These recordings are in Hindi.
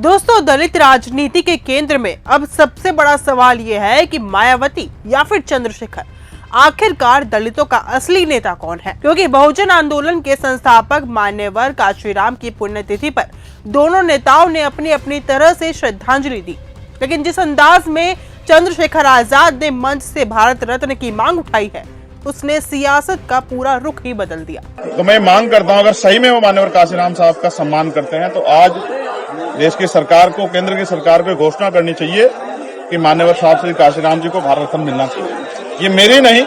दोस्तों, दलित राजनीति के केंद्र में अब सबसे बड़ा सवाल यह है कि मायावती या फिर चंद्रशेखर, आखिरकार दलितों का असली नेता कौन है? क्योंकि बहुजन आंदोलन के संस्थापक मान्यवर काशीराम की पुण्यतिथि पर दोनों नेताओं ने अपनी अपनी तरह से श्रद्धांजलि दी, लेकिन जिस अंदाज में चंद्रशेखर आजाद ने मंच से भारत रत्न की मांग उठाई है, उसने सियासत का पूरा रुख ही बदल दिया। तो मैं मांग करता हूं, अगर सही में वो मान्यवर काशीराम साहब का सम्मान करते हैं तो आज देश की सरकार को, केंद्र की सरकार को घोषणा करनी चाहिए कि मान्यवर साहब श्री काशीराम जी को भारत रत्न मिलना चाहिए। ये मेरी नहीं,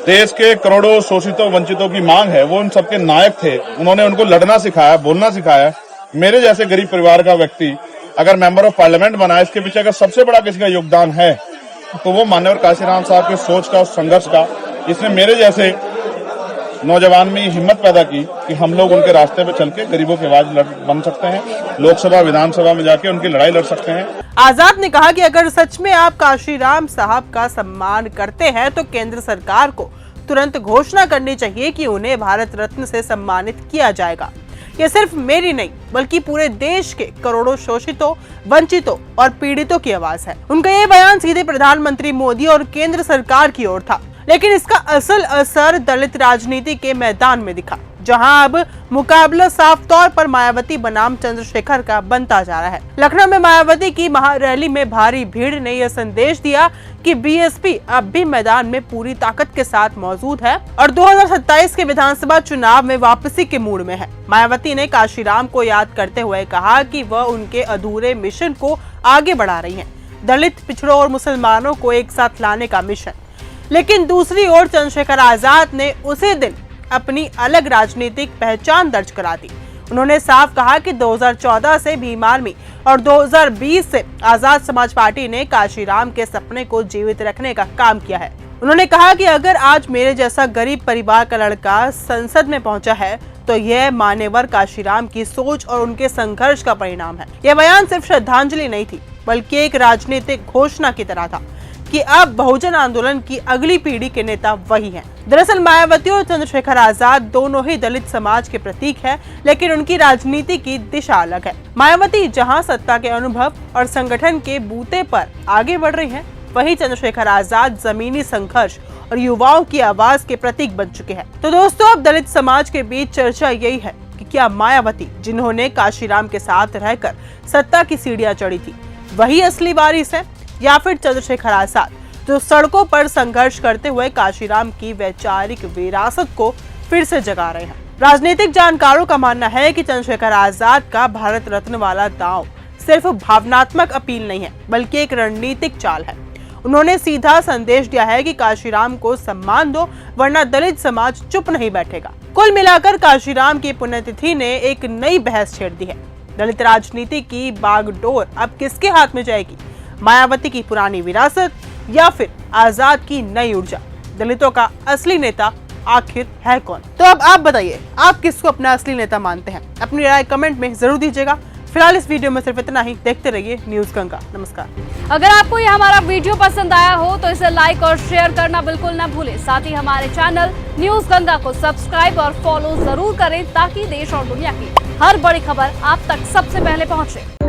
देश के करोड़ों शोषितों वंचितों की मांग है। वो उन सबके नायक थे, उन्होंने उनको लड़ना सिखाया, बोलना सिखाया। मेरे जैसे गरीब परिवार का व्यक्ति अगर मेंबर ऑफ पार्लियामेंट बना है, इसके पीछे अगर सबसे बड़ा किसी का योगदान है तो वो मान्यवर काशीराम साहब के सोच का, उस संघर्ष का, इसने मेरे जैसे नौजवान में हिम्मत पैदा की कि हम लोग उनके रास्ते पे चल के गरीबों की आवाज बन सकते हैं, लोकसभा विधानसभा में जाके उनकी लड़ाई लड़ सकते हैं। आजाद ने कहा कि अगर सच में आप काशीराम साहब का सम्मान करते हैं तो केंद्र सरकार को तुरंत घोषणा करनी चाहिए कि उन्हें भारत रत्न से सम्मानित किया जाएगा। ये सिर्फ मेरी नहीं बल्कि पूरे देश के करोड़ों शोषितों, वंचितों और पीड़ितों की आवाज है। उनका ये बयान सीधे प्रधानमंत्री मोदी और केंद्र सरकार की ओर था, लेकिन इसका असल असर दलित राजनीति के मैदान में दिखा, जहां अब मुकाबला साफ तौर पर मायावती बनाम चंद्रशेखर का बनता जा रहा है। लखनऊ में मायावती की महारैली में भारी भीड़ ने यह संदेश दिया कि बीएसपी अब भी मैदान में पूरी ताकत के साथ मौजूद है और 2027 के विधानसभा चुनाव में वापसी के मूड में है। मायावती ने काशीराम को याद करते हुए कहा कि वह उनके अधूरे मिशन को आगे बढ़ा रही है, दलित, पिछड़ों और मुसलमानों को एक साथ लाने का मिशन। लेकिन दूसरी ओर चंद्रशेखर आजाद ने उसी दिन अपनी अलग राजनीतिक पहचान दर्ज करा दी। उन्होंने साफ कहा कि 2014 से भीम आर्मी और 2020 से आजाद समाज पार्टी ने काशीराम के सपने को जीवित रखने का काम किया है। उन्होंने कहा कि अगर आज मेरे जैसा गरीब परिवार का लड़का संसद में पहुंचा है तो यह मान्यवर काशीराम की सोच और उनके संघर्ष का परिणाम है। यह बयान सिर्फ श्रद्धांजलि नहीं थी बल्कि एक राजनीतिक घोषणा की तरह था कि अब बहुजन आंदोलन की अगली पीढ़ी के नेता वही हैं। दरअसल मायावती और चंद्रशेखर आजाद दोनों ही दलित समाज के प्रतीक हैं, लेकिन उनकी राजनीति की दिशा अलग है। मायावती जहां सत्ता के अनुभव और संगठन के बूते पर आगे बढ़ रही हैं, वहीं चंद्रशेखर आजाद जमीनी संघर्ष और युवाओं की आवाज के प्रतीक बन चुके हैं। तो दोस्तों, अब दलित समाज के बीच चर्चा यही है कि क्या मायावती, जिन्होंने काशीराम के साथ रहकर सत्ता की सीढ़ियां चढ़ी थी, वही असली वारिस है या फिर चंद्रशेखर आजाद, जो सड़कों पर संघर्ष करते हुए काशीराम की वैचारिक विरासत को फिर से जगा रहे हैं। राजनीतिक जानकारों का मानना है कि चंद्रशेखर आजाद का भारत रत्न वाला दांव सिर्फ भावनात्मक अपील नहीं है बल्कि एक रणनीतिक चाल है। उन्होंने सीधा संदेश दिया है कि काशीराम को सम्मान दो वरना दलित समाज चुप नहीं बैठेगा। कुल मिलाकर काशीराम की पुण्यतिथि ने एक नई बहस छेड़ दी है। दलित राजनीति की बागडोर अब किसके हाथ में जाएगी? मायावती की पुरानी विरासत या फिर आजाद की नई ऊर्जा? दलितों का असली नेता आखिर है कौन? तो अब आप बताइए, आप किसको अपना असली नेता मानते हैं? अपनी राय कमेंट में जरूर दीजिएगा। फिलहाल इस वीडियो में सिर्फ इतना ही। देखते रहिए न्यूज गंगा। नमस्कार। अगर आपको ये हमारा वीडियो पसंद आया हो तो इसे लाइक और शेयर करना बिल्कुल ना भूलें। साथ ही हमारे चैनल न्यूज गंगा को सब्सक्राइब और फॉलो जरूर करें ताकि देश और दुनिया की हर बड़ी खबर आप तक सबसे पहले पहुंचे।